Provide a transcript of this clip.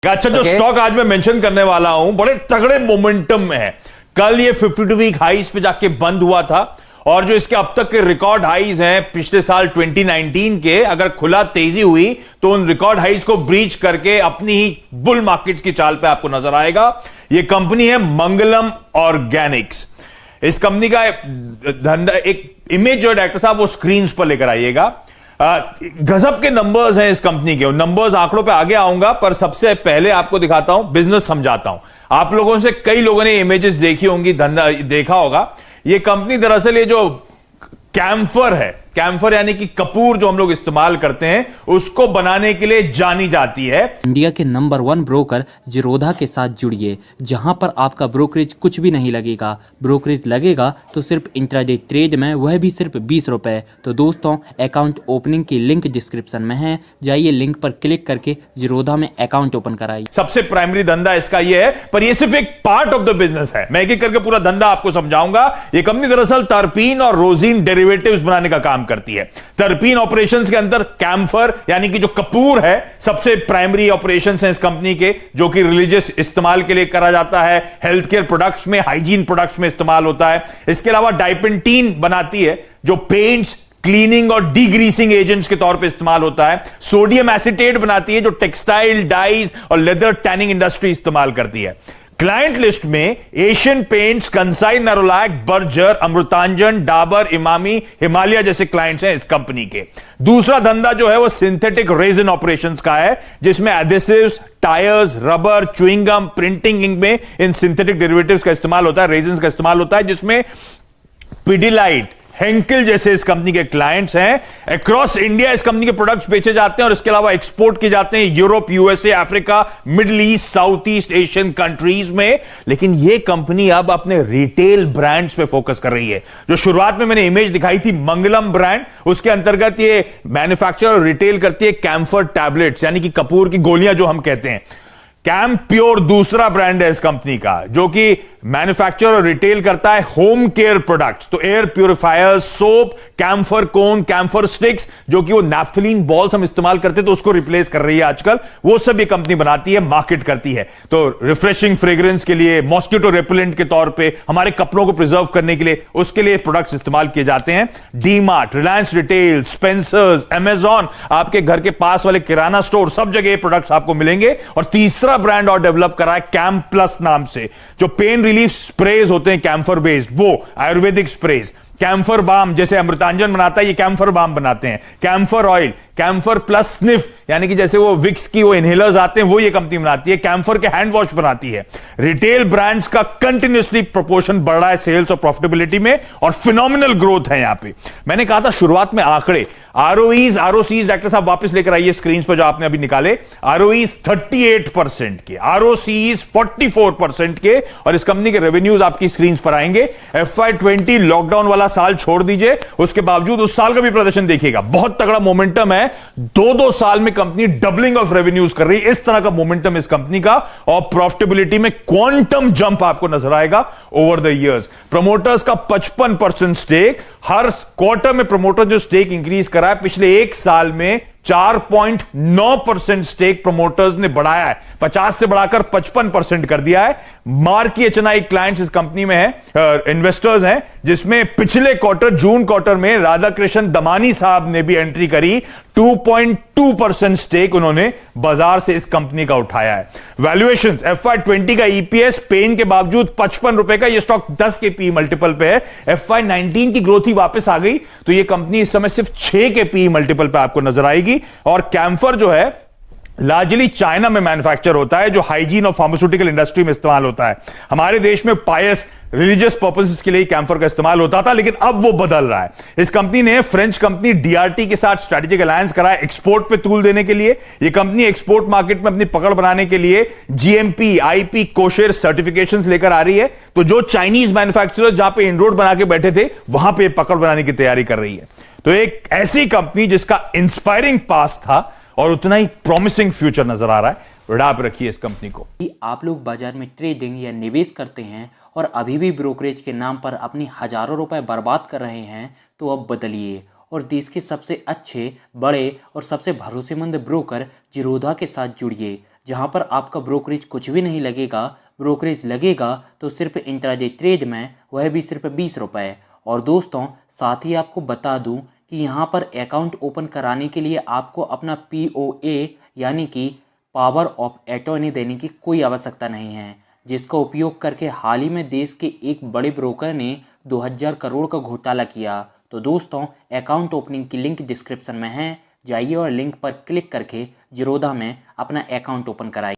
अच्छा, जो स्टॉक आज मैं मेंशन करने वाला हूं बड़े तगड़े मोमेंटम में है। कल ये 52 वीक हाईज पे जाके बंद हुआ था और जो इसके अब तक के रिकॉर्ड हाईज हैं पिछले साल 2019 के, अगर खुला तेजी हुई तो उन रिकॉर्ड हाईज को ब्रीच करके अपनी ही बुल मार्केट्स की चाल पे आपको नजर आएगा। ये कंपनी है मंगलम ऑर्गेनिक्स। इस कंपनी का धंधा, एक इमेज जो डायरेक्टर साहब वो स्क्रीन पर लेकर आइएगा। गजब के नंबर्स हैं इस कंपनी के। नंबर्स आंकड़ों पे आगे आऊंगा, पर सबसे पहले आपको दिखाता हूं, बिजनेस समझाता हूं। आप लोगों से कई लोगों ने इमेजेस देखी होंगी, धंधा देखा होगा। ये कंपनी दरअसल ये जो कैम्फर है, कैम्फर यानी कि कपूर जो हम लोग इस्तेमाल करते हैं, उसको बनाने के लिए जानी जाती है। इंडिया के नंबर 1 ब्रोकर जीरोधा के साथ जुड़िए, जहां पर आपका ब्रोकरेज कुछ भी नहीं लगेगा। ब्रोकरेज लगेगा तो सिर्फ इंट्राडे ट्रेड में, वह भी सिर्फ 20 रुपए। तो दोस्तों, अकाउंट ओपनिंग की लिंक डिस्क्रिप्शन में है, जाइए लिंक पर क्लिक करके जीरोधा में अकाउंट ओपन कराइए। सबसे प्राइमरी धंधा इसका ये है, पर ये सिर्फ एक पार्ट ऑफ द बिजनेस है। मैं एक करके पूरा धंधा आपको समझाऊंगा। ये कंपनी दरअसल टर्पीन और रोजीन डेरिवेटिव्स बनाने का काम करती है। टर्पीन ऑपरेशंस के अंदर कैम्फर यानी कि जो कपूर है, सबसे प्राइमरी ऑपरेशंस हैं इस कंपनी के, जो कि रिलीजियस इस्तेमाल के लिए करा जाता है, हेल्थ केयर प्रोडक्ट्स में, हाइजीन प्रोडक्ट्स में इस्तेमाल होता है। इसके अलावा डाइपेंटीन बनाती है, जो पेंट्स, क्लीनिंग और डीग्रीसिंग एजेंट्स के तौर पे इस्तेमाल होता है। सोडियम एसीटेट बनाती है, जो टेक्सटाइल, डाइज और लेदर टैनिंग इंडस्ट्री इस्तेमाल करती है। क्लाइंट लिस्ट में Asian paints, Kansai Nerolac, Berger, Amrutanjan, Dabur, Emami, Himalaya जैसे क्लाइंट्स हैं इस कंपनी के। दूसरा धंधा जो है वो सिंथेटिक रेजिन ऑपरेशंस का है, जिसमें adhesives, tyres, rubber, chewing gum, printing ink में इन सिंथेटिक डेरिवेटिव्स का इस्तेमाल होता है, रेजिन्स का इस्तेमाल होता है, जिसमें पिडिलाइट, हेंकिल जैसे इस कंपनी के क्लाइंट्स हैं। अक्रॉस इंडिया इस कंपनी के प्रोडक्ट्स बेचे जाते हैं और इसके अलावा एक्सपोर्ट किए जाते हैं Europe, USA, Africa, middle east, south east Asian countries में। लेकिन यह कंपनी अब अपने रिटेल ब्रांड्स पे फोकस कर रही है। जो शुरुआत में मैंने इमेज दिखाई थी मंगलम ब्रांड, उसके अंतर्गत ये मैन्युफैक्चर और रिटेल करती है कैम्फर टैबलेट्स यानी कि कपूर की गोलियां जो हम कहते हैं। कैम्प प्योर दूसरा ब्रांड है इस कंपनी का, जो कि मैन्युफैक्चर और रिटेल करता है होम केयर प्रोडक्ट्स, तो एयर प्यूरिफायर, सोप, कैम्फर कोन, कैम्फर स्टिक्स, जो कि वो नैफ्थलीन बॉल्स हम इस्तेमाल करते तो उसको रिप्लेस कर रही है आजकल, वो सब ये कंपनी बनाती है, मार्केट करती है। तो रिफ्रेशिंग फ्रेग्रेंस के लिए, मॉस्किटो रेपेलेंट के तौर पे, हमारे कपड़ों को प्रिजर्व करने के लिए, उसके लिए प्रोडक्ट्स इस्तेमाल किए जाते हैं। DMart, Reliance retail, Spencer's, Amazon, आपके घर के पास वाले किराना स्टोर, सब जगह ये प्रोडक्ट्स आपको मिलेंगे। और तीसरा ब्रांड और डेवलप करा है कैम्प प्लस नाम से, जो पेन रिलीफ स्प्रेज होते हैं कैम्फर बेस्ड, वो आयुर्वेदिक स्प्रेज। कैम्फर बाम, जैसे अमृतांजन बनाता है, ये कैम्फर बाम बनाते हैं। Camphor oil, camphor plus sniff, यानी कि जैसे वो विक्स की वो इनहेलर्स आते हैं, वो ये कंपनी बनाती है। कैम्फर के हैंड वॉश बनाती है। रिटेल ब्रांड्स का कंटिन्यूअसली प्रोपोर्शन बढ़ रहा है सेल्स और प्रॉफिटेबिलिटी में, और फिनोमिनल ग्रोथ है यहां पे। मैंने कहा था शुरुआत में आंकड़े, आरओईज, आरओसीज, डॉक्टर साहब वापस लेकर आइए स्क्रीन पर जो आपने अभी निकाले। आरओईज 38% के, आरओसीज 44% के, और इस कंपनी के रेवेन्यूज आपकी स्क्रीन पर आएंगे। FY20 लॉकडाउन वाला साल छोड़ दीजिए, उसके बावजूद उस साल का भी प्रदर्शन देखिएगा, बहुत तगड़ा मोमेंटम है। 2-2 साल में कंपनी डबलिंग ऑफ रेवेन्यूज कर रही है, इस तरह का मोमेंटम इस कंपनी का। और प्रॉफिटेबिलिटी में क्वांटम जंप आपको नजर आएगा ओवर द इयर्स। प्रमोटर्स का 55% स्टेक, हर क्वार्टर में प्रमोटर जो स्टेक इंक्रीज करा है, पिछले एक साल में 4.9% स्टेक प्रमोटर्स ने बढ़ाया है, 50 से बढ़ाकर 55% कर दिया है। मार्की एचएनआई क्लाइंट्स इस कंपनी में है, इन्वेस्टर्स हैं, जिसमें पिछले क्वार्टर, जून क्वार्टर में राधाकृष्ण दमानी साहब ने भी एंट्री करी। 2.2% स्टेक उन्होंने बाजार से इस कंपनी का उठाया है। वैल्यूएशंस, FY20 का ईपीएस पेन के बावजूद 55 रुपए का, यह स्टॉक 10 के पी मल्टीपल पे है। FY19 की ग्रोथ ही वापस आ गई, तो यह कंपनी इस समय सिर्फ 6 के पी मल्टीपल पे आपको नजर आएगी। और कैम्फर जो है लार्जली चाइना में मैन्युफैक्चर होता है, जो हाइजीन और फार्मास्यूटिकल इंडस्ट्री में इस्तेमाल होता है। हमारे देश में पायस रिलीजियस पर्पसेस के लिए कैम्फर का इस्तेमाल होता था, लेकिन अब वो बदल रहा है। इस कंपनी ने फ्रेंच कंपनी डीआरटी के साथ स्ट्रेटेजिक अलायंस करा है एक्सपोर्ट पे तूल देने के लिए। ये कंपनी एक्सपोर्ट मार्केट में अपनी पकड़ बनाने के लिए जीएमपी, आईपी, कोशेर सर्टिफिकेशंस लेकर आ रही है। तो जो चाइनीज मैन्युफैक्चरर्स जहां पे इनरोड बना के बैठे थे, वहां पे पकड़ बनाने की तैयारी कर रही है। तो एक ऐसी कंपनी जिसका इंस्पायरिंग पास्ट था और उतना ही प्रॉमिसिंग फ्यूचर नजर आ रहा है, आप रखिए इस कंपनी को। आप लोग बाजार में ट्रेडिंग या निवेश करते हैं और अभी भी ब्रोकरेज के नाम पर अपनी हजारों रुपए बर्बाद कर रहे हैं, तो अब बदलिए और देश के सबसे अच्छे, बड़े और सबसे भरोसेमंद ब्रोकर जिरोधा के साथ जुड़िए, जहां पर आपका ब्रोकरेज कुछ भी नहीं लगेगा। ब्रोकरेज लगेगा तो सिर्फ इंट्राडे ट्रेड में, वह भी सिर्फ 20 रुपये। और दोस्तों, साथ ही आपको बता दूं कि यहाँ पर अकाउंट ओपन कराने के लिए आपको अपना POA यानी कि पावर ऑफ अटॉर्नी देने की कोई आवश्यकता नहीं है, जिसका उपयोग करके हाल ही में देश के एक बड़े ब्रोकर ने 2000 करोड़ का घोटाला किया। तो दोस्तों, अकाउंट ओपनिंग की लिंक डिस्क्रिप्शन में है, जाइए और लिंक पर क्लिक करके जिरोधा में अपना अकाउंट ओपन कराइए।